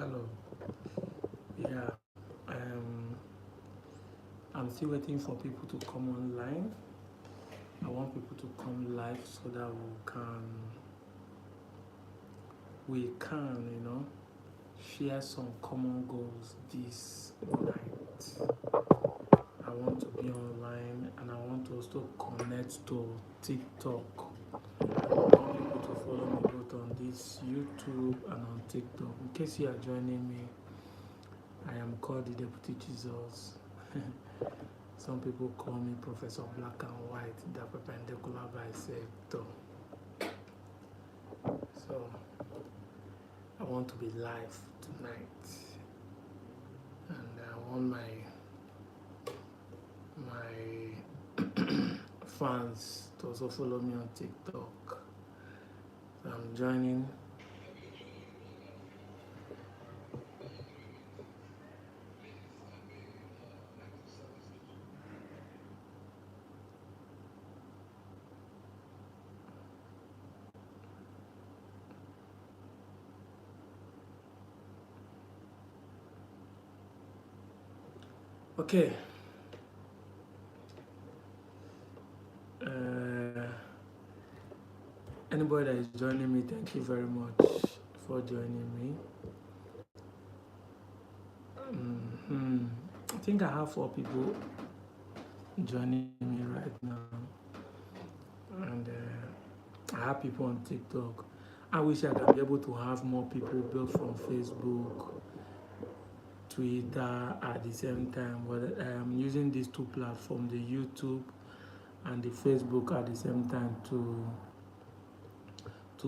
Hello. Yeah. Um, I'm still waiting for people to come online. I want people to come live so that we can share some common goals this night. I want to be online and I want to also connect to TikTok. I want people to follow me both on this YouTube and on TikTok. In case you are joining me, I am called the Deputy Jesus. Some people call me Professor Black and White, the perpendicular bisector. So I want to be live tonight, and I want my fans to also follow me on TikTok. So I'm joining. Okay. Uh, Anybody that is joining me, thank you very much for joining me. Mm-hmm. I think I have 4 people joining me right now, and I have people on TikTok. I wish I could be able to have more people built from Facebook, Twitter at the same time, but I'm using these 2 platforms, the YouTube and the Facebook at the same time to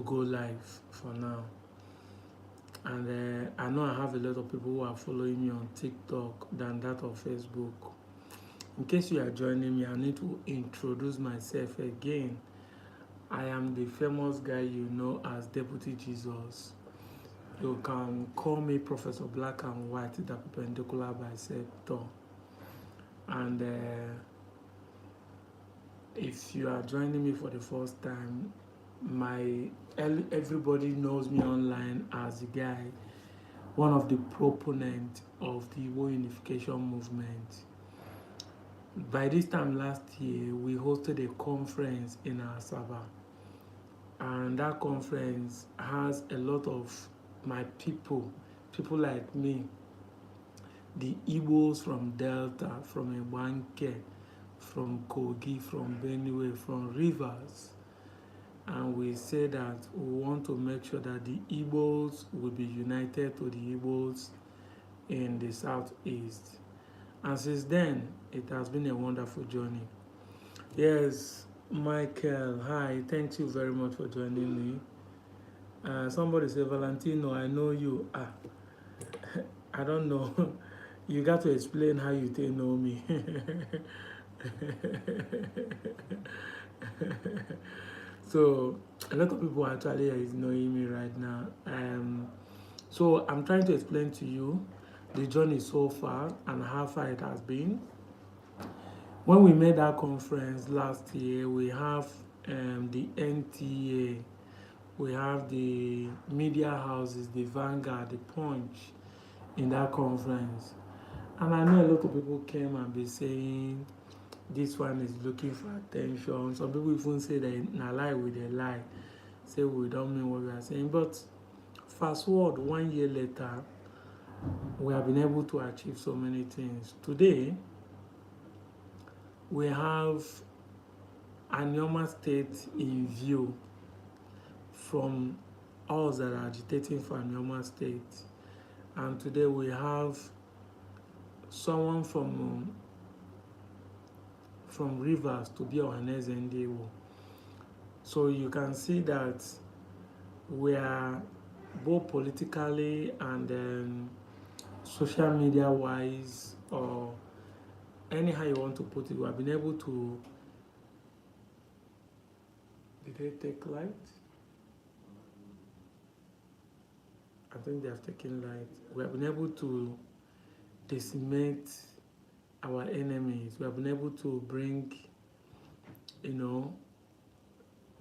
go live for now. And I know I have a lot of people who are following me on TikTok than that of Facebook. In case you are joining me, I need to introduce myself again. I am the famous guy you know as Deputy Jesus. You can call me Professor Black and White, the perpendicular bisector. And if you are joining me for the first time, everybody knows me online as the guy, one of the proponents of the Igbo unification movement. By this time last year, we hosted a conference in Asaba, and that conference has a lot of my people like me, the Igbos from Delta, from Ebanke, from Kogi, from Benue, from Rivers. And we say that we want to make sure that the Igbos will be united to the Igbos in the southeast. And since then, it has been a wonderful journey. Yes, Michael, hi, thank you very much for joining me. Somebody say, Valentino, I know you. I don't know. You got to explain how you know me. So a lot of people actually is knowing me right now. So I'm trying to explain to you the journey so far and how far it has been. When we made that conference last year, we have the NTA, we have the media houses, the Vanguard, the Punch in that conference. And I know a lot of people came and be saying this one is looking for attention. Some people even say that na lie with a lie, say we don't mean what we are saying. But fast forward 1 year later, we have been able to achieve so many things. Today, we have Anioma State in view from us that are agitating for Anioma State. And today we have someone from Rivers to be our next NDO. So you can see that we are both politically and social media wise, or anyhow you want to put it, we have been able to. Did they take light? I think they have taken light. We have been able to decimate our enemies. We have been able to bring, we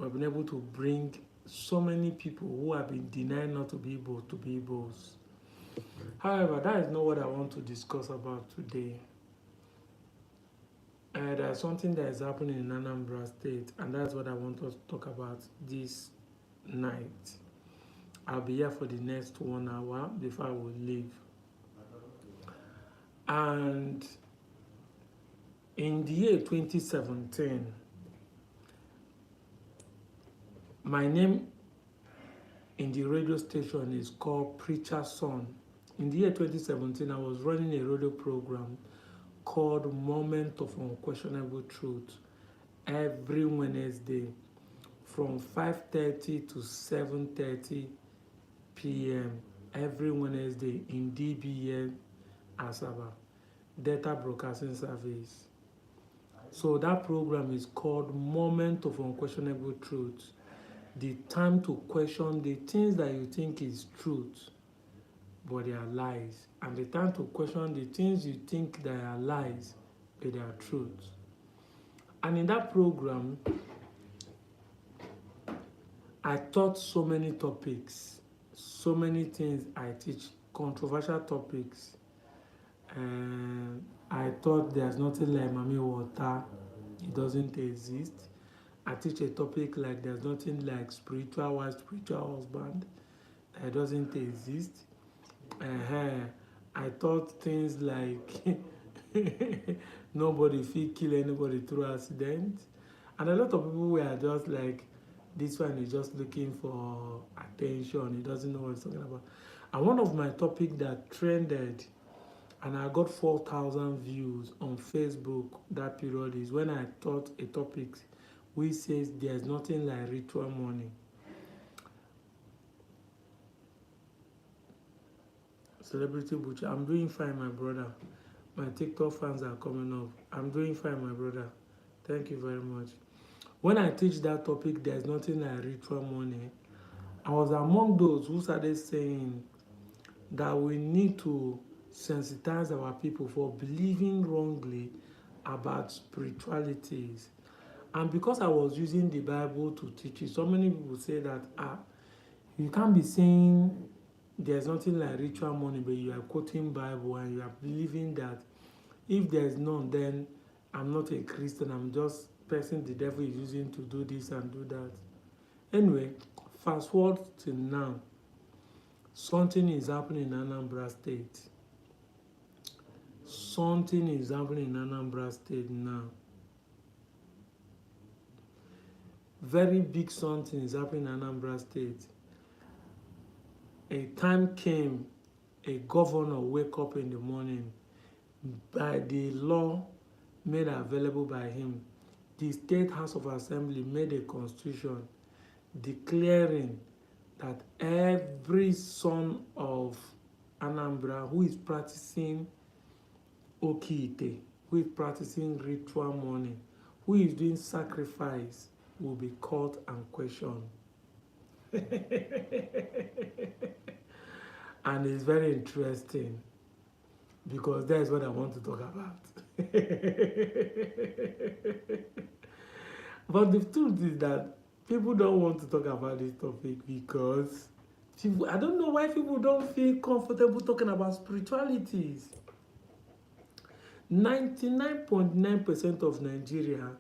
have been able to bring so many people who have been denied not to be able to be Igbos. However, that is not what I want to discuss about today. There's something that is happening in Anambra State, and that's what I want us to talk about this night. I'll be here for the next 1 hour before I will leave. And in the year 2017, my name in the radio station is called Preacher's Son. In the year 2017, I was running a radio program called Moment of Unquestionable Truth every Wednesday from 5:30 to 7:30 p.m. every Wednesday in DBN Asaba, Data Broadcasting Service. So that program is called Moment of Unquestionable Truth. The time to question the things that you think is truth, but they are lies. And the time to question the things you think that are lies, but they are truth. And in that program, I taught so many topics, so many things I teach, controversial topics. I thought there's nothing like Mami Water, it doesn't exist. I teach a topic like there's nothing like spiritual wife, spiritual husband, it doesn't exist. I thought things like nobody feel kill anybody through accident, and a lot of people were just like, this one is just looking for attention, he doesn't know what he's talking about. And one of my topic that trended and I got 4,000 views on Facebook that period is when I taught a topic which says there's nothing like ritual money. Celebrity Butcher, I'm doing fine, my brother. My TikTok fans are coming up. I'm doing fine, my brother. Thank you very much. When I teach that topic, there's nothing like ritual money, I was among those who started saying that we need to sensitize our people for believing wrongly about spiritualities. And because I was using the Bible to teach it, so many people say that you can't be saying there's nothing like ritual money, but you are quoting Bible and you are believing that if there's none, then I'm not a Christian, I'm just person the devil is using to do this and do that. Anyway, fast forward to now. Something is happening in Anambra State. Something is happening in Anambra State now. Very big something is happening in Anambra State. A time came, a governor wake up in the morning, by the law made available by him, the State House of Assembly made a constitution declaring that every son of Anambra who is practicing Okiite, who is practicing ritual money, who is doing sacrifice, will be caught and questioned. And it's very interesting because that's what I want to talk about. But the truth is that people don't want to talk about this topic because people, I don't know why people don't feel comfortable talking about spiritualities. 99.9% of Nigeria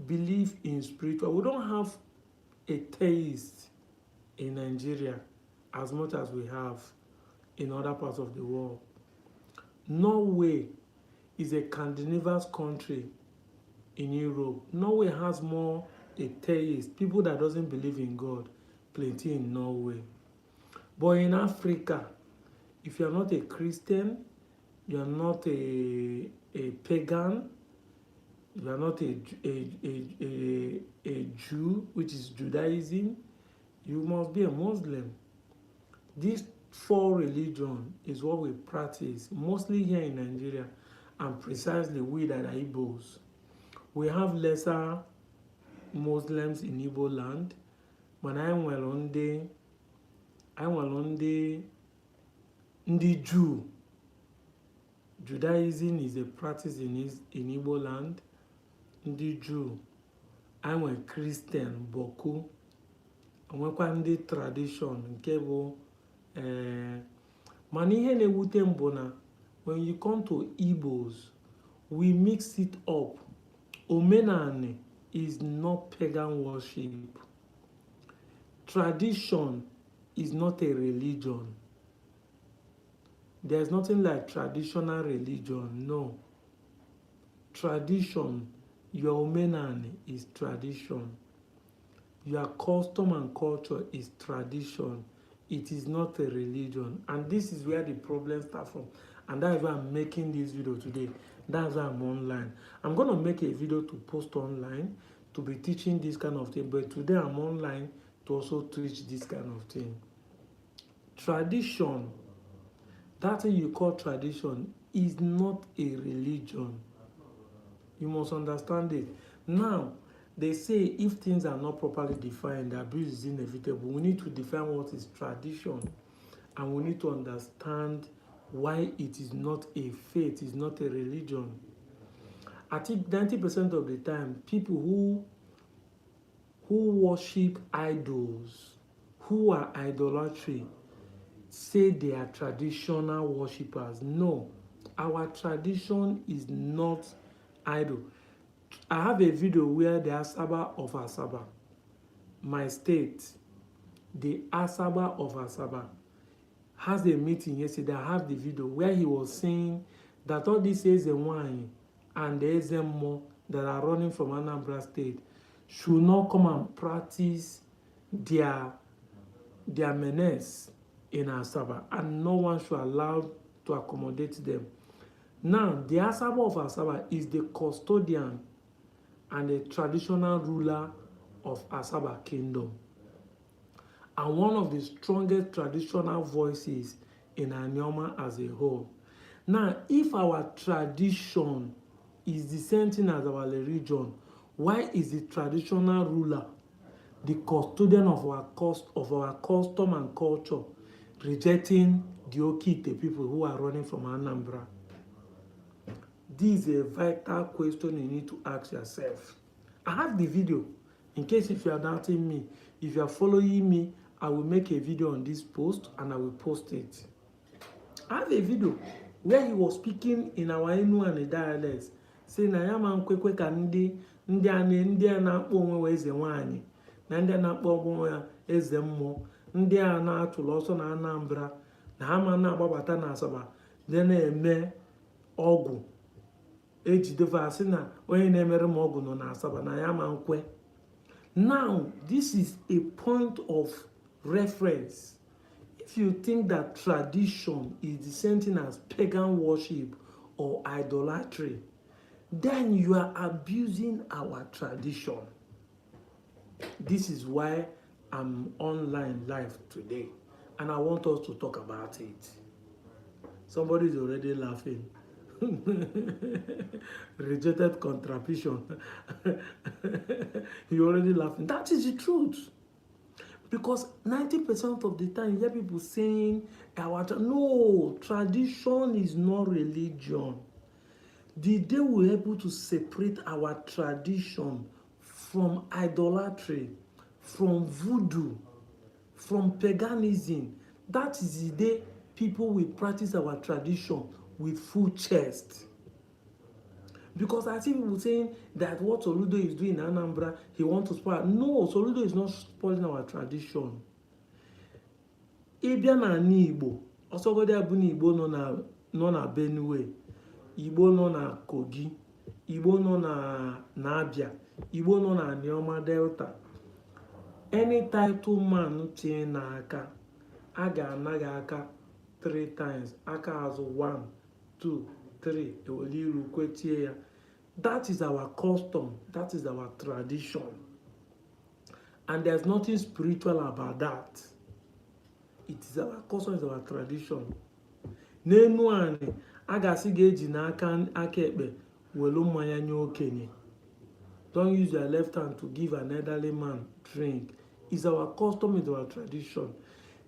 believe in spiritual. We don't have a theist in Nigeria as much as we have in other parts of the world. Norway is a carnivorous country in Europe. Norway has more atheists, people that doesn't believe in God, plenty in Norway. But in Africa, if you're not a Christian, you're not a pagan, you're not a Jew, which is Judaism, you must be a Muslim. These four religions is what we practice, mostly here in Nigeria, and precisely we that are Igbos. We have lesser Muslims in Igbo land, but I nwere ndị Jew. Judaism is a practice in Igbo land. Ndị Jew. I'm a Christian, Boku. Nwekwa ndị tradition nke bụ Mana ihe na-ewute m bụ na when you come to Igbos, we mix it up. Omenani is not pagan worship. Tradition is not a religion. There's nothing like traditional religion, no. Tradition, your omenani is tradition. Your custom and culture is tradition. It is not a religion. And this is where the problem starts from. And that's why I'm making this video today. That's why I'm online. I'm going to make a video to post online to be teaching this kind of thing. But today I'm online to also teach this kind of thing. Tradition, that thing you call tradition, is not a religion. You must understand it. Now, they say if things are not properly defined, abuse is inevitable. We need to define what is tradition, and we need to understand why it is not a faith, it's not a religion. I think 90% of the time, people who worship idols, who are idolatry, say they are traditional worshippers. No, our tradition is not idol. I have a video where the Asaba of Asaba, my state, the Asaba of Asaba, has a meeting yesterday. I have the video where he was saying that all these Ezenwani and the Ezemo that are running from Anambra State should not come and practice their menace in Asaba, and no one should allow to accommodate them. Now, the Asaba of Asaba is the custodian and the traditional ruler of Asaba Kingdom, and one of the strongest traditional voices in Anioma as a whole. Now, if our tradition is the same thing as our religion, why is the traditional ruler, the custodian of our custom and culture, rejecting the Okite people who are running from Anambra? This is a vital question you need to ask yourself. I have the video. In case if you are doubting me, if you are following me, I will make a video on this post and I will post it. I have a video where he was speaking in our Enuani dialects, saying na ya ma nkwekwe ka ndị a na-akpọ onwe eze nwanyị na ndị a na-akpọ onwe eze mmụọ, ndị a na-atụrụ ọsọ na Anambra, na ha ma na-agbabata na Asaba dị na-eme ọgwụ ejideva asị na onye na-emere m ọgwụ nọ na Asaba na ya ma nkwe. Now, this is a point of reference. If you think that tradition is the same thing as pagan worship or idolatry, then you are abusing our tradition. This is why I'm online live today, and I want us to talk about it. Somebody is already laughing. Rejected contradiction. You're already laughing. That is the truth. Because 90% of the time you hear people saying, no, tradition is not religion. The day we're able to separate our tradition from idolatry, from voodoo, from paganism, that is the day people will practice our tradition with full chest. Because I see people saying that what Soludo is doing in Anambra, he wants to spoil. No, Soludo is not spoiling our tradition. Ibia na Igbo, osogode abuni Igbo no na Benue, Igbo no na Kogi, Igbo no na Abia, Igbo no na Anioma Delta. Any title man tie na aka, aga anaga aka 3 times, aka azụ 1, 2, 3, eweliru kwetie ya. That is our custom, that is our tradition. And there's nothing spiritual about that. It is our custom, it's our tradition. N'enu ani, agasi geji na aka ekpe welu mmanya nye okenye. Don't use your left hand to give an elderly man drink. It's our custom, it's our tradition.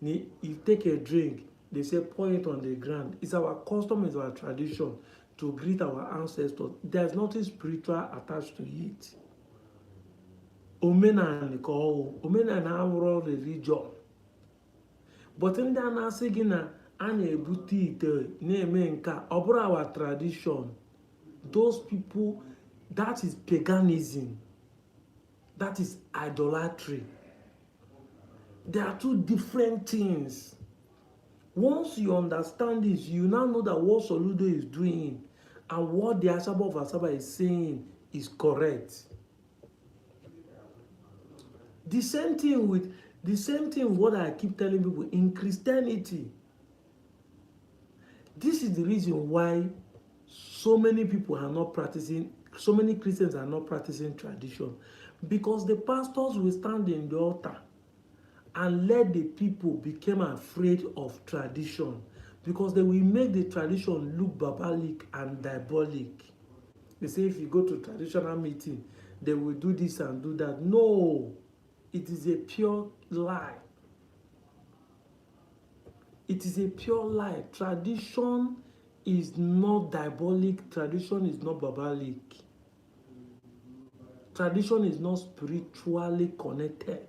If you take a drink, they say pour it on the ground. It's our custom, it's our tradition to greet our ancestors. There's nothing spiritual attached to it. Omenani abụrụ religion. But ndị a na-asị gị na a na-ebute ite na-eme nka, ọ bụrụ our tradition. Those people, that is paganism, that is idolatry. They are two different things. Once you understand this, you now know that what Soludo is doing and what the Asaba of Asaba is saying is correct. The same thing what I keep telling people in Christianity. This is the reason why so many people are not practicing, so many Christians are not practicing tradition, because the pastors will stand in the altar and let the people become afraid of tradition, because they will make the tradition look barbaric and diabolic. They say if you go to traditional meeting, they will do this and do that. No, it is a pure lie. It is a pure lie. Tradition is not diabolic. Tradition is not barbaric. Tradition is not spiritually connected.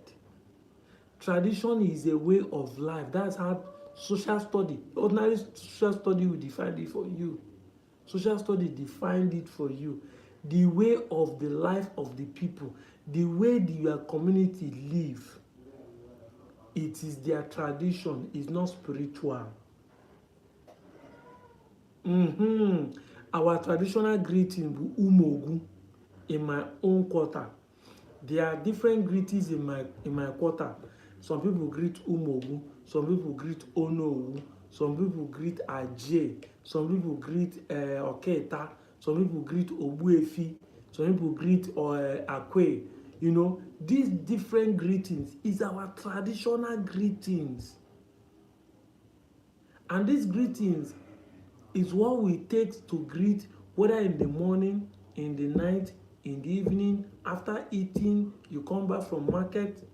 Tradition is a way of life. That's how social study, ordinary social study will define it for you. Social study defined it for you. The way of the life of the people, the way your community live. It is their tradition, it's not spiritual. Our traditional greeting bụ Umogu in my own quarter. There are different greetings in my quarter. Some people greet Umogu, some people greet Onowu, some people greet Aje, some people greet Oketa, some people greet Obuefi, some people greet Akwe. You know, these different greetings is our traditional greetings. And these greetings is what we take to greet, whether in the morning, in the night, in the evening, after eating, you come back from market,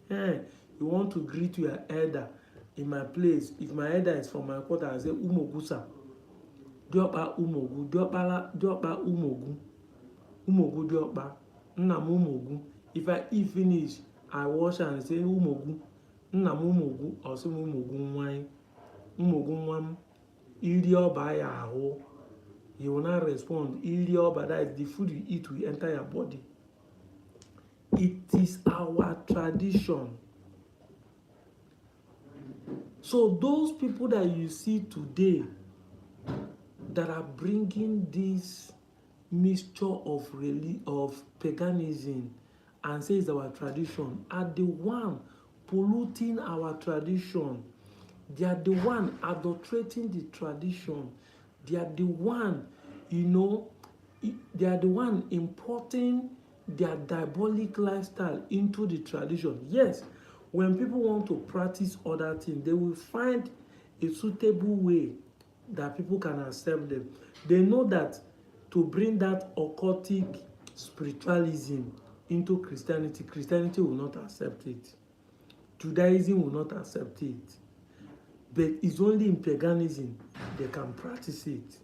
you want to greet your elder. In my place, if my elder is from my quarter, I say Umogusa. Diokpa Umogu, Diokpa Umogu. Umogu Diokpa. Nnam Umogu. If I eat finish, I wash and say Umogu. Nnam Umogu, or say Umogu wine. Umogu nwam. Iri oba ya ahụ. You will not respond. Iri oba, that is the food you eat will enter your body. It is our tradition. So those people that you see today that are bringing this mixture of paganism and say it's our tradition are the one polluting our tradition. They are the one adulterating the tradition. They are the one, they are the one importing their diabolic lifestyle into the tradition. Yes, when people want to practice other things, they will find a suitable way that people can accept them. They know that to bring that occultic spiritualism into Christianity, Christianity will not accept it. Judaism will not accept it. But it's only in paganism they can practice it.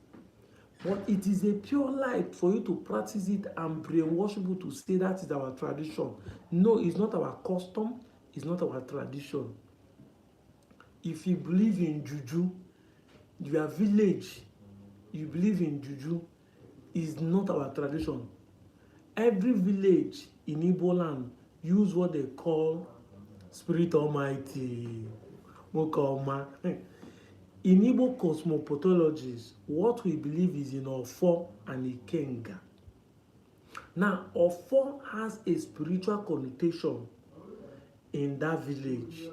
But it is a pure lie for you to practice it and brainwash people to say that is our tradition. No, it's not our custom. It's not our tradition. If you believe in juju, your village, you believe in juju, is not our tradition. Every village in Igbo land use what they call Spirit Almighty, Mokoma. In Igbo cosmopathologies, what we believe is in Ofo and Ikenga. Now, Ofo has a spiritual connotation in that village.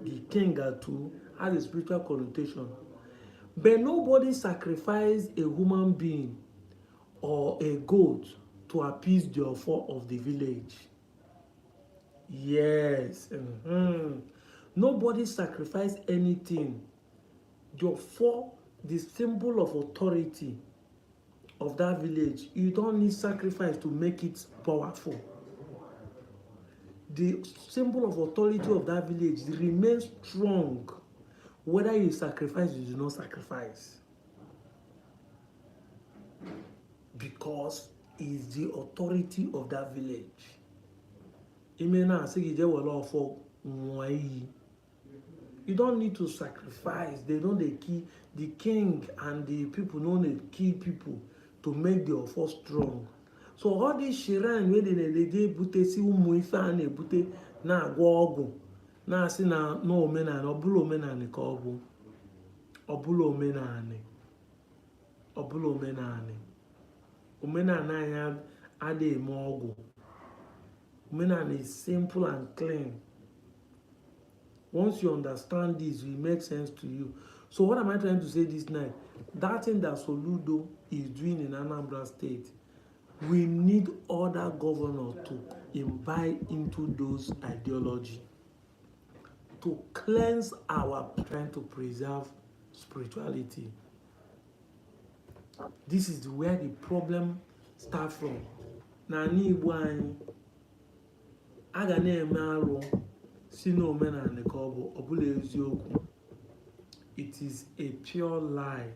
The Ikenga too has a spiritual connotation. But nobody sacrificed a human being or a goat to appease the Ofo of the village. Yes. Nobody sacrificed anything. The Ofo, the symbol of authority of that village, you don't need sacrifice to make it powerful. The symbol of authority of that village remains strong, whether you sacrifice or you do not sacrifice, because it's the authority of that village. Imena asigi je wala ofo nwai. You don't need to sacrifice. They don't they kill the king and the people don't they kill people to make the offer strong. So all this shrine where they bute si umu ife a na-ebute na-agwọ ọgwụ na-asị na omenala ọ bụla omenala ka ọ bụ ọ bụla omenala ọ bụla omenala omenala anyị adịghị eme ọgwụ. Omenala is simple and clean. Once you understand this, it will make sense to you. So what am I trying to say this night? That thing that Soludo is doing in Anambra State, we need other governors to imbibe into those ideology, to cleanse our trying to preserve spirituality. This is where the problem starts from. Na ni Igbo anyị aga na-eme arụ si na omenala ka ọ bụla eziokwu. It is a pure lie.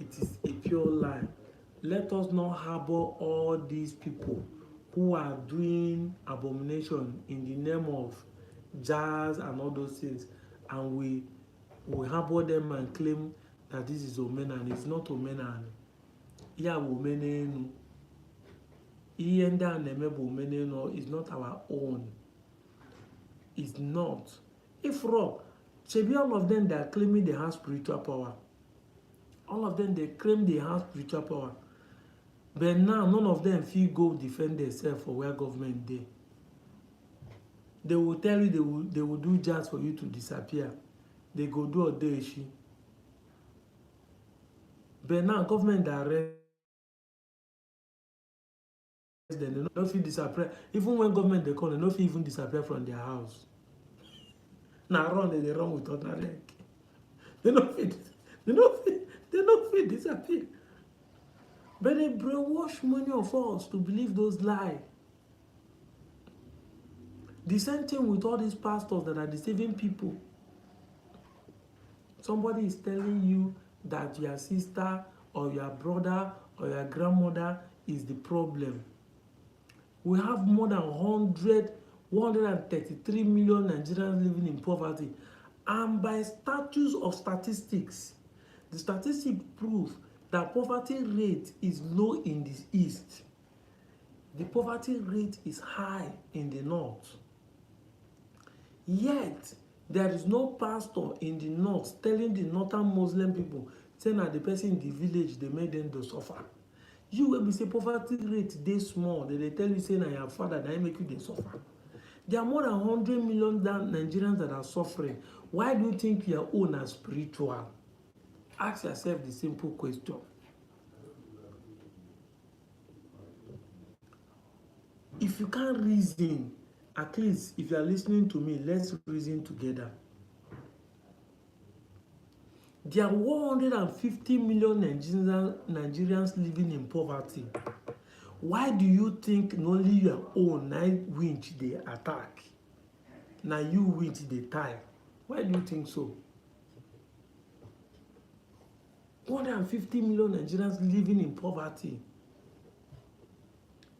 It is a pure lie. Let us not harbor all these people who are doing abomination in the name of jazz and all those things, and we harbor them and claim that this is omenala. It's not omenala. Yeah, omenelu. Ihe ndị a na-eme bụ omenelu is not our own. It's not. If rock, Chebi, all of them, they are claiming they have spiritual power. All of them, they claim they have spiritual power. But now, none of them feel go defend themselves for where government they. They will tell you they will do just for you to disappear. They go do a day. But now, government arrest them. They don't feel disappear. Even when government they call, they don't feel even disappear from their house. Now run, they run with ordinary leg. They don't feel disappear. But they brainwash many of us to believe those lies. The same thing with all these pastors that are deceiving people. Somebody is telling you that your sister or your brother or your grandmother is the problem. We have more than 133 million Nigerians living in poverty. And by status of statistics, the statistics prove that poverty rate is low in the east. The poverty rate is high in the north. Yet, there is no pastor in the north telling the northern Muslim people, saying that the person in the village, they made them to suffer. You will be say poverty rate they small, they tell you saying, I have father, that I make you they suffer. There are more than 100 million Nigerians that are suffering. Why do you think your own are spiritual? Ask yourself the simple question. If you can't reason, at least if you are listening to me, let's reason together. There are 150 million Nigerians living in poverty. Why do you think only your own winch they attack? Now you winch they tie. Why do you think so? 150 million Nigerians living in poverty.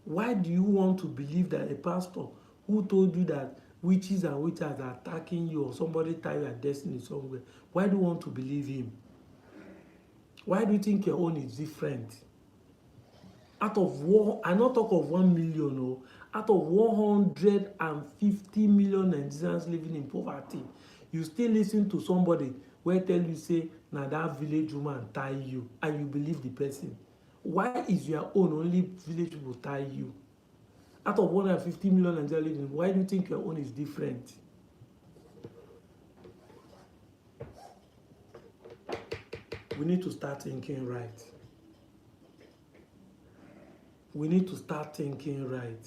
Why do you want to believe that a pastor who told you that witches and witches are attacking you or somebody tie your destiny somewhere, why do you want to believe him? Why do you think your own is different? Out of one, I not talk of 1 million, no, out of 150 million Nigerians living in poverty, you still listen to somebody where tell you say, now that village woman tie you, and you believe the person. Why is your own only village people tie you? Out of 150 million Nigerians living, why do you think your own is different? We need to start thinking right. We need to start thinking right.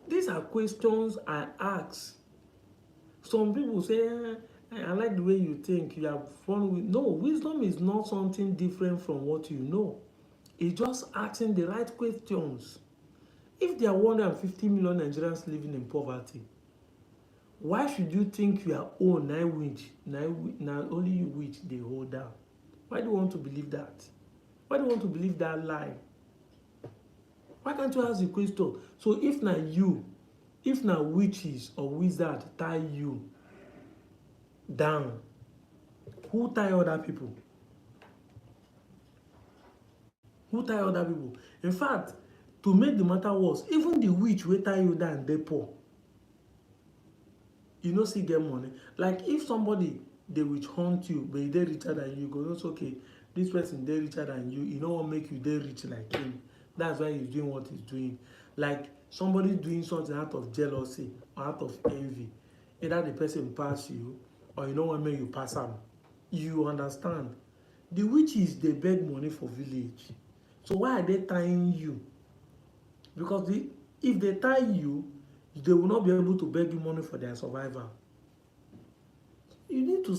These are questions I ask. Some people say, I like the way you think. You have fun with. No, wisdom is not something different from what you know. It's just asking the right questions. If there are 150 million Nigerians living in poverty, why should you think your own now only you which they hold down? Why do you want to believe that? Why do you want to believe that lie? Why can't you ask the question? So if now you, if na witches or wizard tie you down, who tie other people? Who tie other people? In fact, to make the matter worse, even the witch wey tie you down dey poor. You no still get money. Like if somebody dey witch hunt you but e dey richer than you, you go know say okay, this person dey richer than you, e no wan make you dey rich like him. That's why he's doing what he's doing. Like somebody doing something out of jealousy or out of envy. Either the person pass you or you no wan make you pass am. You understand? The witches dey beg money for village. So why are they tying you? Because if they tie you, they will not be able to beg you money for their survival. We need to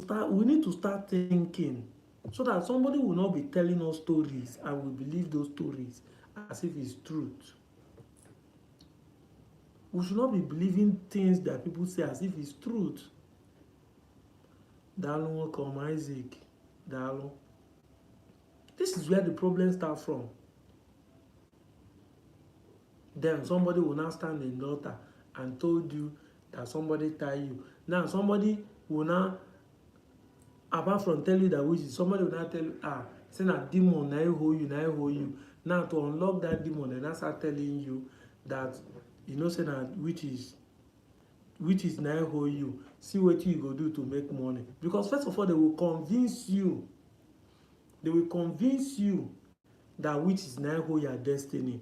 start thinking so that somebody will not be telling us stories and we believe those stories as if it's truth. We should not be believing things that people say as if it's truth. Dalo, welcome, Isaac. Dalo. This is where the problem starts from. Then somebody will now stand in the altar and told you that somebody tie you. Now somebody will now, apart from tell you that which is, somebody will now tell you, say that demon na hold you. Now to unlock that demon, they now start telling you that you know say that which is na hold you. See what you go do to make money. Because first of all, they will convince you. They will convince you that which is na hold your destiny.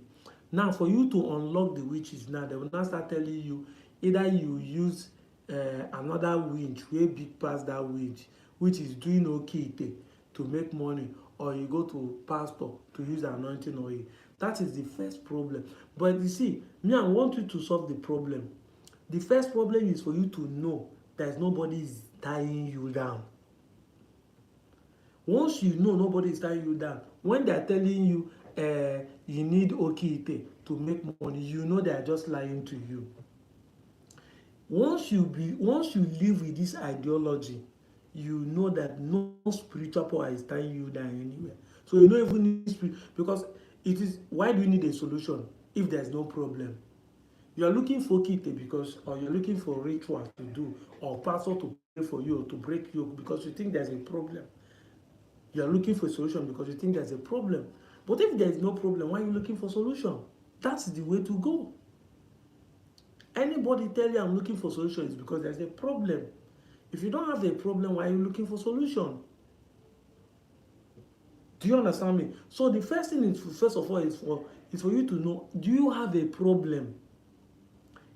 Now, for you to unlock the witches, now they will now start telling you either you use another witch way big past that witch, which is doing okay to make money, or you go to pastor to use anointing oil. That is the first problem. But you see, me, I want you to solve the problem. The first problem is for you to know that nobody is tying you down. Once you know nobody is tying you down, when they are telling you you need okite to make money, you know they are just lying to you. Once you live with this ideology, you know that no spiritual power is tying you down anywhere. So you don't even need spirit, because it is, why do you need a solution if there's no problem? You are looking for okite because, or you're looking for ritual to do, or pastor to pray for you or to break you because you think there's a problem. You are looking for a solution because you think there's a problem. But if there is no problem, why are you looking for a solution? That's the way to go. Anybody tell you I'm looking for solution is because there's a problem. If you don't have a problem, why are you looking for solution? Do you understand me? So the first thing is, first of all, is for you to know, do you have a problem?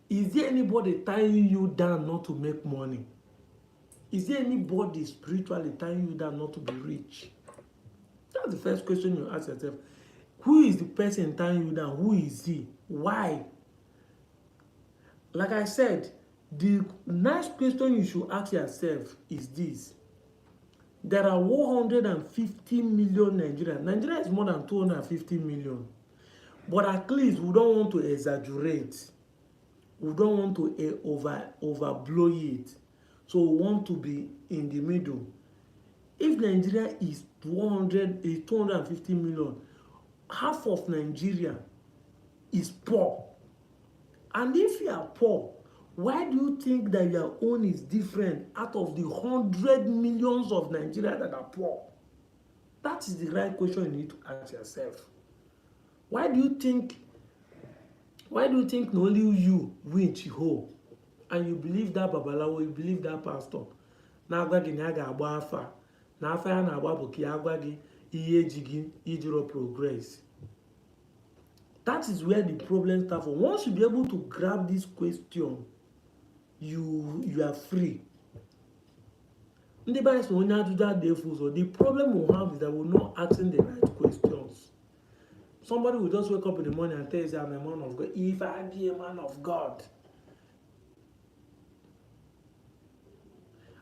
Is there anybody tying you down not to make money? Is there anybody spiritually tying you down not to be rich? That's the first question you ask yourself. Who is the person tying you down? Who is he? Why? Like I said, the next question you should ask yourself is this. There are 150 million Nigerians. Nigeria is more than 250 million. But at least we don't want to exaggerate. We don't want to overblow it. So we want to be in the middle. If Nigeria is 250 million, half of Nigeria is poor. And if you are poor, why do you think that your own is different out of the 100 millions of Nigeria that are poor? That is the right question you need to ask yourself. Why do you think only you win ho, and you believe that babalawo, you believe that pastor? Na agwa gị na ga agba afa, na afa ya na agba bụ ka agwa gị ihe eji gị ijiro progress. That is where the problem starts from. Once you be able to grab this question, you are free. The problem we'll have is that we're not asking the right questions. Somebody will just wake up in the morning and tell you, I'm a man of God. If I be a man of God.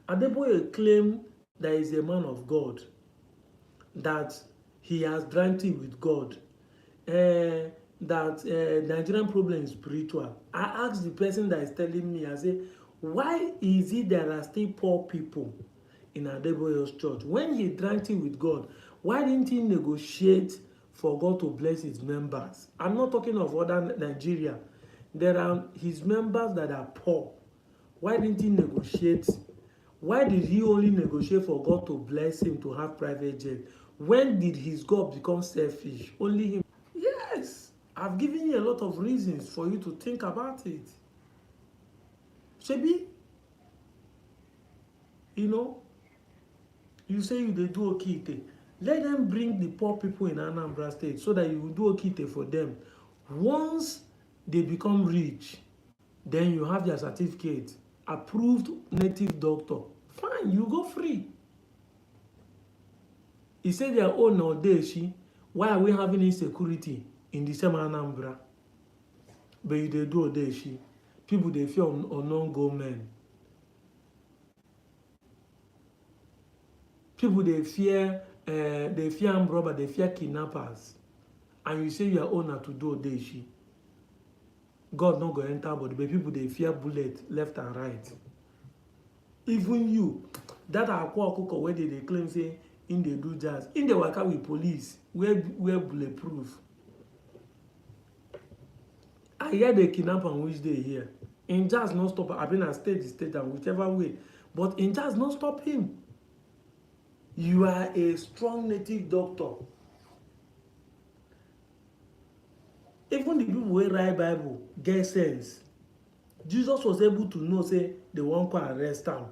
Adeboye claim that he's a man of God, that he has drank tea with God, that Nigerian problem is spiritual. I asked the person that is telling me, I say, why is it there are still poor people in Adeboye's church? When he drank tea with God, why didn't he negotiate for God to bless his members? I'm not talking of other Nigeria. There are his members that are poor. Why didn't he negotiate? Why did he only negotiate for God to bless him to have private jet? When did his God become selfish? Only him. Yes, I've given you a lot of reasons for you to think about it. Shebi, you know, you say you dey do okite. Let them bring the poor people in Anambra State so that you will do okite for them. Once they become rich, then you have their certificate, approved native doctor. Fine, you go free. He said their own Odeshi. Why are we having insecurity in the same Anambra? But you dey do Odeshi. People they fear unknown gunmen. People they fear armed robber, they fear kidnappers. And you say you are owner to do Odeshi. God not go enter body, but people they fear bullet left and right. Even you, that Akwa Okuko where they claim say in they do jazz, in the waka with police, we're bulletproof. I hear they kidnap and which they hear. In jazz not stop. I've been at stage and whichever way, but in jazz not stop him. You are a strong native doctor. Even the people who write Bible get sense. Jesus was able to know say they won't go arrest him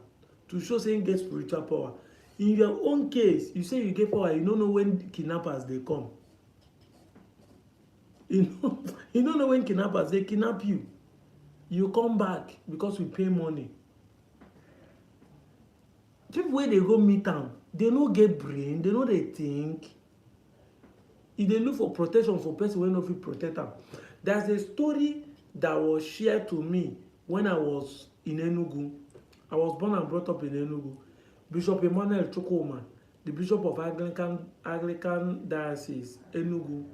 to show say he get spiritual power. In your own case, you say you get power, you don't know when kidnappers they come. You don't know when kidnappers they kidnap you. You come back because we pay money. People where they go meet them, they no get brain, they know they think. If they look for protection for person wey no fit protect them. There's a story that was shared to me when I was in Enugu. I was born and brought up in Enugu. Bishop Emmanuel Chukwuma, the Bishop of Anglican Diocese, Enugu.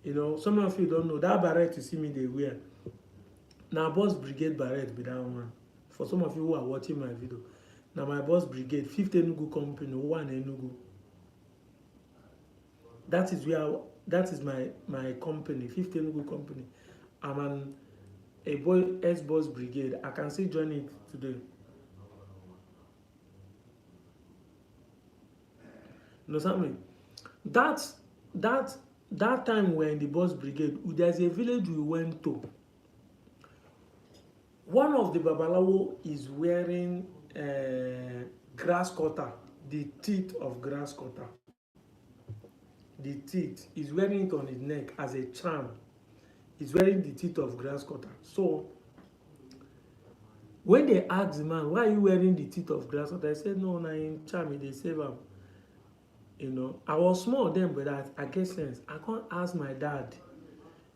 You know, some of you don't know that beret you see me they wear. Now Boss Brigade beret be that one. For some of you who are watching my video. Now my Boss Brigade, 5th Enugu company, one Enugu. That is my company, 5th Enugu company. I'm a boy S-Boss Brigade. I can still join it today. You know something? That time we're in the Boss Brigade, there's a village we went to. One of the Babalawo is wearing grass cutter, the teeth of grass cutter. The teeth, he's wearing it on his neck as a charm. He's wearing the teeth of grass cutter. So when they asked the man, why are you wearing the teeth of grass cutter? I said, no, na in charm, they save him. You know, I was small then, but I get sense. I can't ask my dad.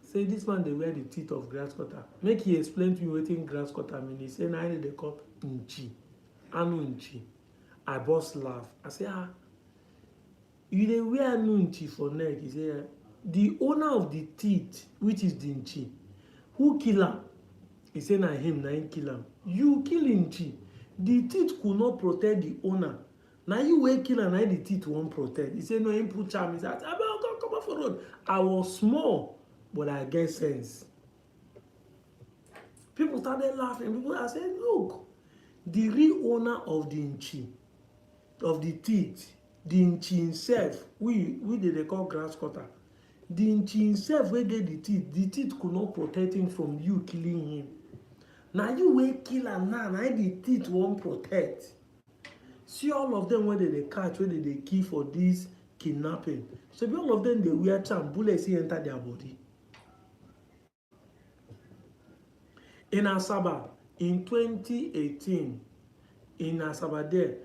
Say this man they wear the teeth of grass cutter. Make he explain to me what in grass cutter mean. He say now they call nchi, anu nchi. I burst laugh. I say you dey wear anu nchi for neck. He say the owner of the teeth, which is the nchi, who kill him? He say na him kill him. You kill nchi. The teeth could not protect the owner. Now you wey kill am, na the teeth won't protect. He say no, him put charm. He say come off the road. I was small, but I get sense. People started laughing. I said, look, the real owner of the nchi, of the teeth, the nchi himself, we they call grass cutter. The nchi himself wey get the teeth could not protect him from you killing him. Now you wey kill am now, na the teeth won't protect. See all of them when they catch, when they kill for this kidnapping. So all of them they wear charm, bullets enter their body. In Asaba, in 2018, in Asaba there,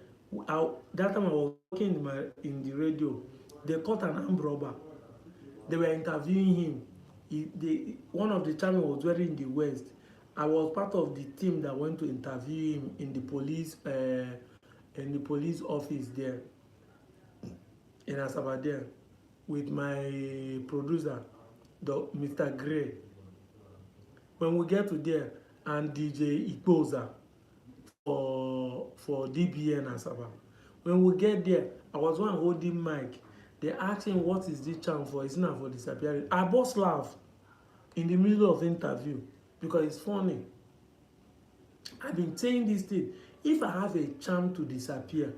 that time I was working in the radio, they caught an armed robber. They were interviewing him. One of the channels was wearing the West. I was part of the team that went to interview him in the police office there in Asaba there with my producer, Mr. Gray. When we get to there, and DJ Ikpoza for DBN Asaba. When we get there, I was one holding mic. They asked him what is this charm for? It's not for disappearing. I burst laugh. in the middle of interview because it's funny. I've been saying this thing. If I have a charm to disappear,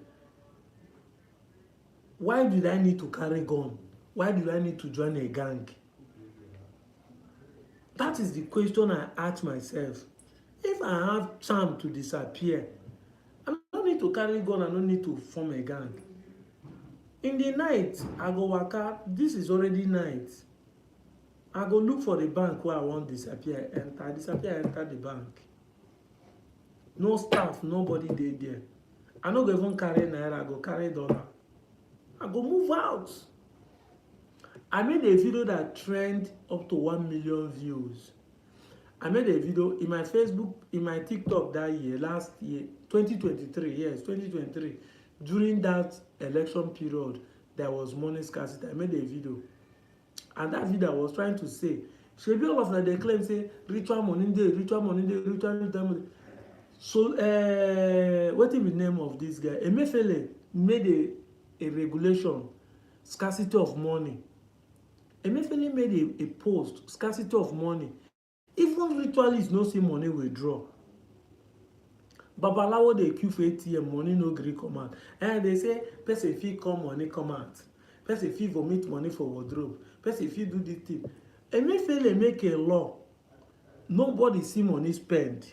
why did I need to carry gun? Why did I need to join a gang? That is the question I ask myself. If I have charm to disappear, I don't need to carry gun, I don't need to form a gang. In the night, I go waka, this is already night. I go look for the bank where I want disappear, enter the bank. No staff, nobody dey there. I no go even carry naira, I go carry dollar. I go move out. I made a video that trend up to 1 million views. I made a video in my Facebook, in my TikTok that year, last year, 2023, yes, 2023. During that election period, there was money scarcity. I made a video. And that video I was trying to say, shebi all of them they claim say ritual money dey, ritual money. So what is the name of this guy? Emefiele made a regulation, scarcity of money. Emefiele made a post, scarcity of money. Even ritualists no see money withdraw. Babalawo dey queue for ATM, money no gree come out. And they say person fit come, money come out. Person fit vomit money for wardrobe. Person fit do this thing. Emefiele make a law. Nobody see money spend.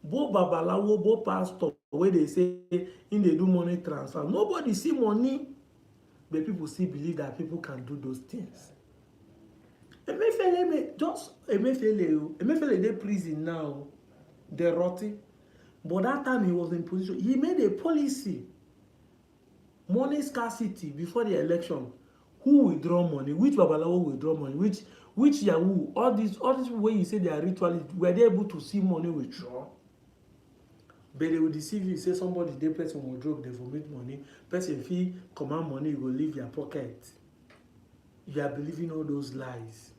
Both babalawo, both pastor, where they say in they do money transfer, nobody see money, but people still believe that people can do those things. Emefiele dey prison now, they rotty. But that time he was in position, he made a policy, money scarcity before the election. Who withdraw money? Which babalawo withdraw money? Which Yahoo? All these way you say they are ritualists, were they able to see money withdraw? But they will deceive you, say somebody dey person wardrobe, they vomit money, person fee command money, you go leave your pocket. You are believing all those lies.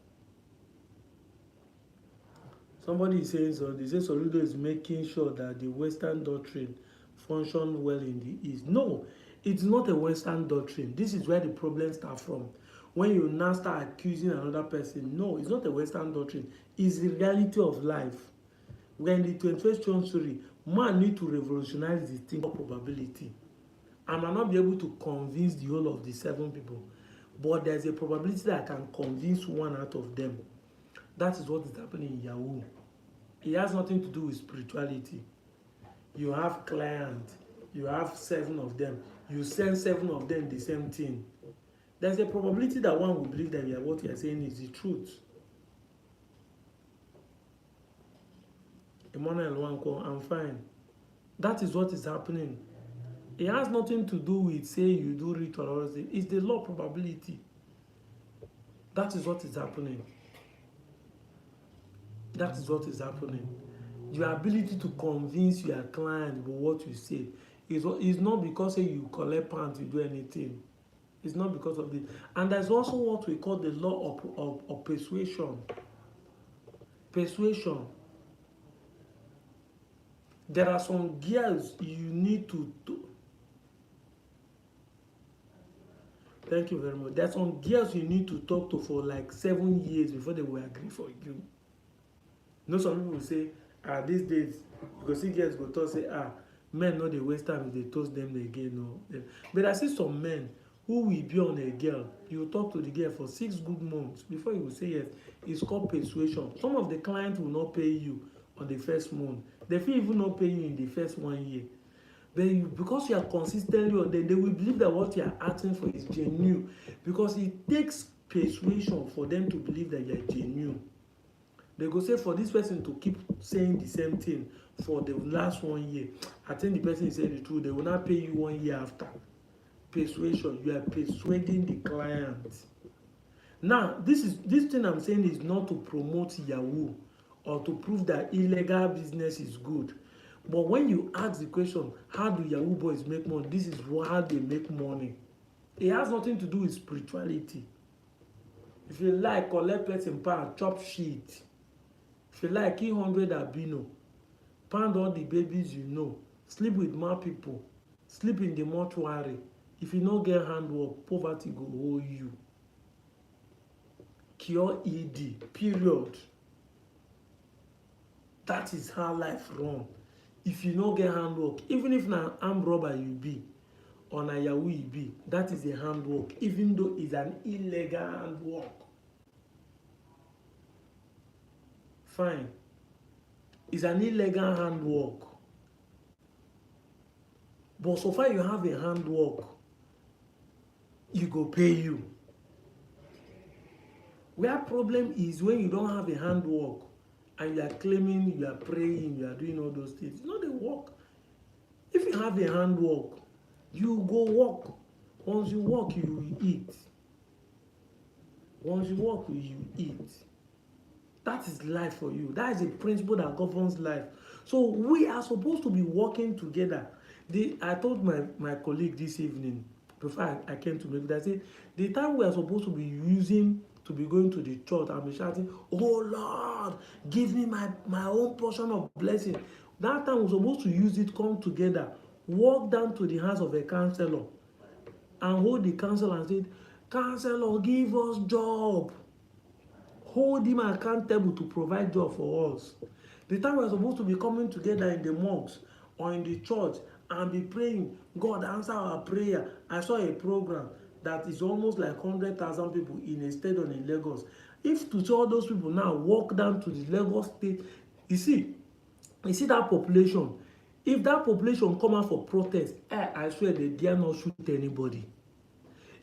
Somebody is saying so, they say Soludo is making sure that the Western doctrine functions well in the East. No, it's not a Western doctrine. This is where the problem starts from. When you now start accusing another person, no, it's not a Western doctrine. It's the reality of life. We're in the 21st century. Man need to revolutionize the thing of probability. I might not be able to convince the whole of the 7 people, but there's a probability that I can convince one out of them. That is what is happening in Yahoo. It has nothing to do with spirituality. You have clients, you have 7 of them, you send 7 of them the same thing. There's a probability that one will believe that what you are saying is the truth. Emmanuel Wanko, I'm fine. That is what is happening. It has nothing to do with say you do ritual or anything. It's the law probability. That is what is happening. That is what is happening. Your ability to convince your client with what you say is not because say you collect pounds, you do anything. It's not because of this. And there's also what we call the law of persuasion. Persuasion. There are some gears you need to do. Thank you very much. There are some gears you need to talk to for like 7 years before they will agree for you. You know, some people will say, these days, because see girls go talk, say, men no dey waste time if they toast them again. No. But I see some men who will be on a girl. You talk to the girl for 6 good months before you will say yes. It's called persuasion. Some of the clients will not pay you on the first month. They will even not pay you in the first 1 year. But because you are consistently on them, they will believe that what you are asking for is genuine. Because it takes persuasion for them to believe that you are genuine. They go say for this person to keep saying the same thing for the last 1 year, I think the person is saying the truth. They will not pay you 1 year after. Persuasion, you are persuading the client. Now, this thing I'm saying is not to promote Yahoo or to prove that illegal business is good. But when you ask the question, how do Yahoo boys make money? This is how they make money. It has nothing to do with spirituality. If you like, collect person pound, chop shit. If you like, eat 100 albino, pound all the babies you know, sleep with more people, sleep in the mortuary. If you don't get handwork, poverty go hold you. cure ED, period. That is how life run. If you no get handwork, even if na armed robber you be or na yahoo you be, that is a handwork, even though it's an illegal handwork. Fine, it's an illegal handwork, but so far you have a handwork, you go pay you. Where problem is when you don't have a handwork and you are claiming, you are praying, you are doing all those things. You know they work. If you have a handwork, you go work. Once you work, you will eat. Once you work, you eat. That is life for you. That is a principle that governs life. So we are supposed to be working together. I told my colleague this evening, before I came to make that, I said, the time we are supposed to be using to be going to the church and be shouting, oh Lord, give me my own portion of blessing. That time we're supposed to use it, come together, walk down to the house of a counselor and hold the counselor and say, counselor, give us job. Hold him accountable to provide job for us. The time we're supposed to be coming together in the mosques or in the church and be praying, God answer our prayer. I saw a program that is almost like 100,000 people in a stadium in Lagos. If to see all those people now walk down to the Lagos state, you see that population. If that population come out for protest, I swear they dare not shoot anybody.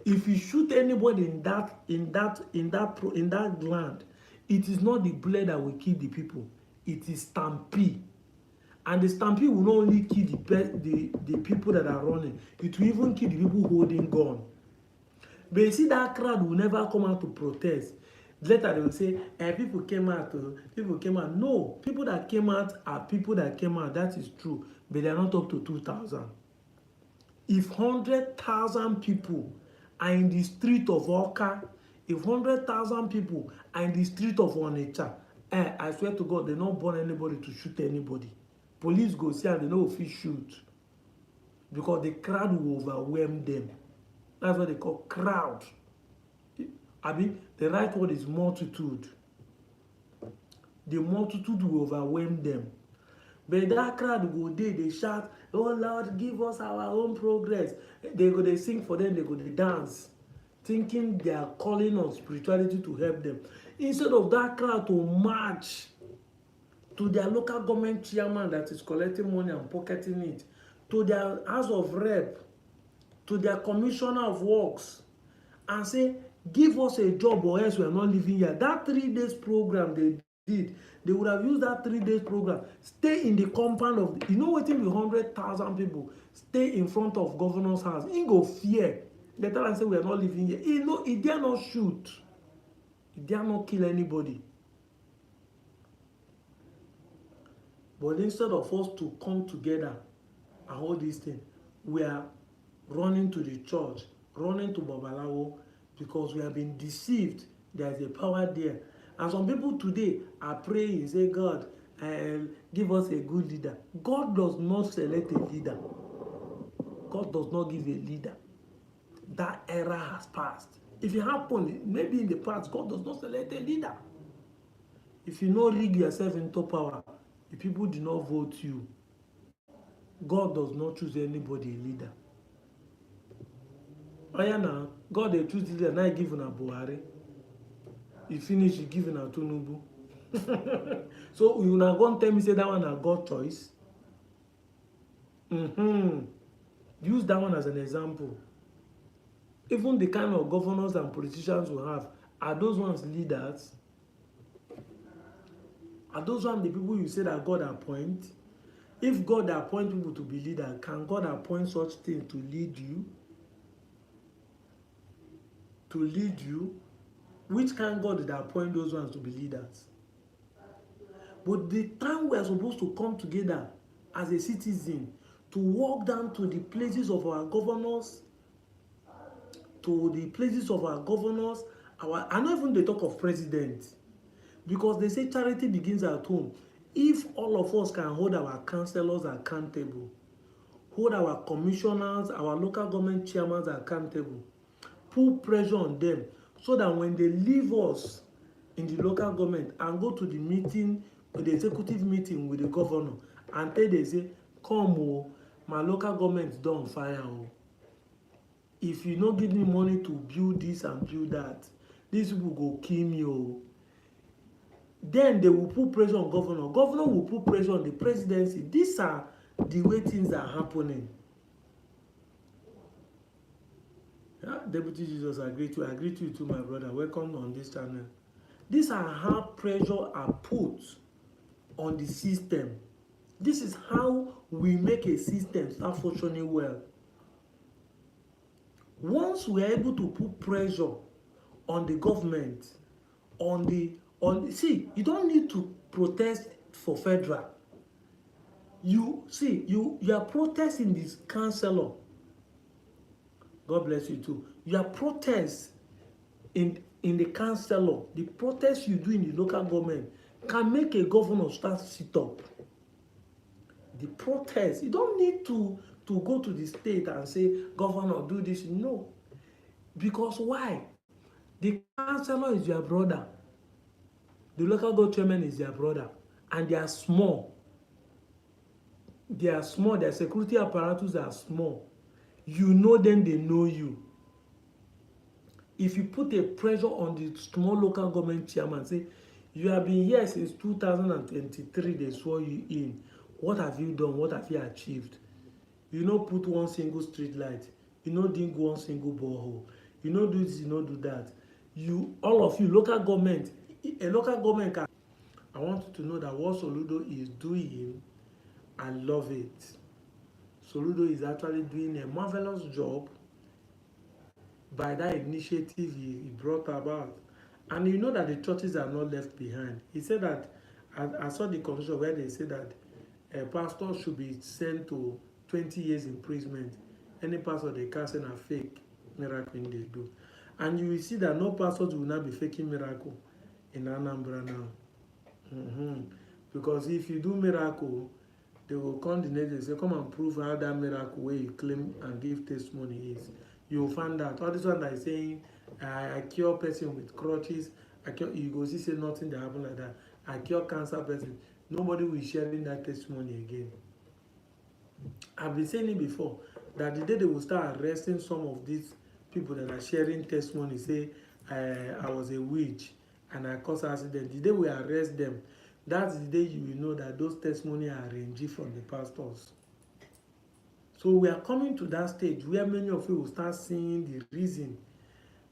If you shoot anybody in that land, it is not the blood that will kill the people. It is stampede, and the stampede will not only kill the people that are running. It will even kill the people holding gun. But you see that crowd will never come out to protest. Later they will say, people came out. People came out. No, people that came out are people that came out. That is true, but they are not up to 2,000. If 100,000 people are in the street of Oka, if 100,000 people are in the street of Onitsha, I swear to God, they don't burn anybody to shoot anybody. Police go see and they know if you shoot, because the crowd will overwhelm them. That's what they call crowd. I mean, the right word is multitude. The multitude will overwhelm them. But that crowd go there, they shout, oh Lord, give us our own progress. They sing for them, they go they dance, thinking they are calling on spirituality to help them. Instead of that crowd to march to their local government chairman that is collecting money and pocketing it, to their house of rep, to their commissioner of works, and say, give us a job or else we are not living here. That 3 days program they did, they would have used that 3 days program, stay in the compound of, you know what, 100,000 people stay in front of governor's house. He go fear. They tell and say we are not living here. He dare not shoot. He dare not kill anybody. But instead of us to come together and all these things, we are running to the church, running to Babalawo, because we have been deceived. There is a power there. And some people today are praying, say, God, give us a good leader. God does not select a leader. God does not give a leader. That era has passed. If it happened, maybe in the past, God does not select a leader. If you not rig yourself into power, if people do not vote you, God does not choose anybody a leader. Oh yeah, now God they choose leader, now give una Buhari. He finish, he give una Tinubu. So you now go and tell me say that one a God choice. Use that one as an example. Even the kind of governors and politicians we have, are those ones leaders? Are those ones the people you say that God appoint? If God appoint people to be leaders, can God appoint such things to lead you? To lead you? Which kind God did appoint those ones to be leaders? But the time we are supposed to come together as a citizen to walk down to the places of our governors, I know even they talk of president, because they say charity begins at home. If all of us can hold our councillors accountable, hold our commissioners, our local government chairmen accountable, put pressure on them, so that when they leave us, in the local government and go to the meeting, the executive meeting with the governor, and tell them say, come o, my local government don fire o. If you no give me money to build this and build that, these people go kill me o. Then they will put pressure on governor. Governor will put pressure on the presidency. These are the way things are happening. Yeah, Deputy Jesus, I agree to you too, my brother. Welcome on this channel. These are how pressure are put on the system. This is how we make a system start functioning well. Once we are able to put pressure on the government, see, you don't need to protest for federal. You are protesting this councillor. God bless you too. You are protest in the councillor. The protest you do in the local government can make a governor start sit up. The protest, you don't need to go to the state and say, governor, do this. No. Because why? The councillor is your brother. The local government chairman is their brother. And they are small. They are small. Their security apparatus are small. You know them, they know you. If you put a pressure on the small local government chairman, say, you have been here since 2023, they swore you in. What have you done? What have you achieved? You know, put one single street light. You know, didn't go one single borehole. You know, do this, you know, do that. All of you, local government, a local government can. I want you to know that what Soludo is doing, I love it. Soludo is actually doing a marvelous job by that initiative he brought about. And you know that the churches are not left behind. He said that, I saw the constitution where they said that a pastor should be sent to 20 years imprisonment. Any pastor they casting a fake miracle they do. And you will see that no pastors will not be faking miracle in Anambra now. Because if you do miracle, they will come the next day and say, come and prove how that miracle where you claim and give testimony is. You will find out. All this one that is saying, I cure person with crutches, you go see say nothing that happen like that. I cure cancer person. Nobody will share in that testimony again. I've been saying it before, that the day they will start arresting some of these people that are sharing testimony, say, I was a witch and I caused an accident. The day we arrest them, that's the day you will know that those testimonies are arranged from the pastors. So we are coming to that stage where many of you will start seeing the reason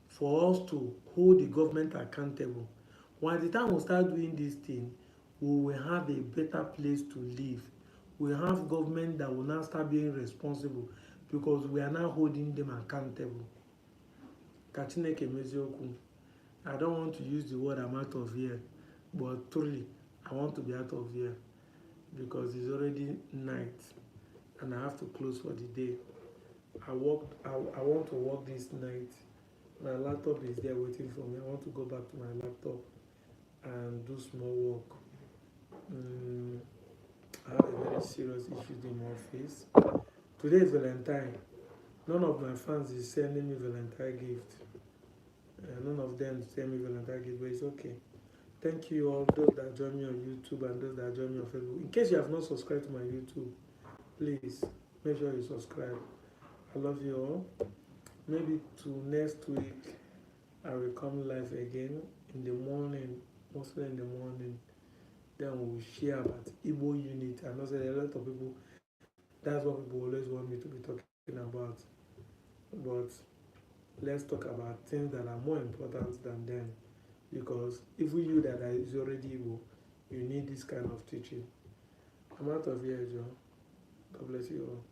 for us to hold the government accountable. By the time we start doing this thing, we will have a better place to live. We have government that will now start being responsible because we are now holding them accountable. I don't want to use the word I'm out of here, but truly, I want to be out of here because it's already night and I have to close for the day. I want to work this night. My laptop is there waiting for me. I want to go back to my laptop and do small work. I have a very serious issue in my office. Today is Valentine. None of my fans is sending me Valentine gift. None of them send me Valentine gift, but it's okay. Thank you all, those that join me on YouTube and those that join me on Facebook. In case you have not subscribed to my YouTube, please make sure you subscribe. I love you all. Maybe to next week, I will come live again in the morning, mostly in the morning. Then we will share about Igbo unit. I know that a lot of people, that's what people always want me to be talking about. But let's talk about things that are more important than them. Because if you that is already Igbo, you need this kind of teaching. I'm out of here, Joe. God bless you all.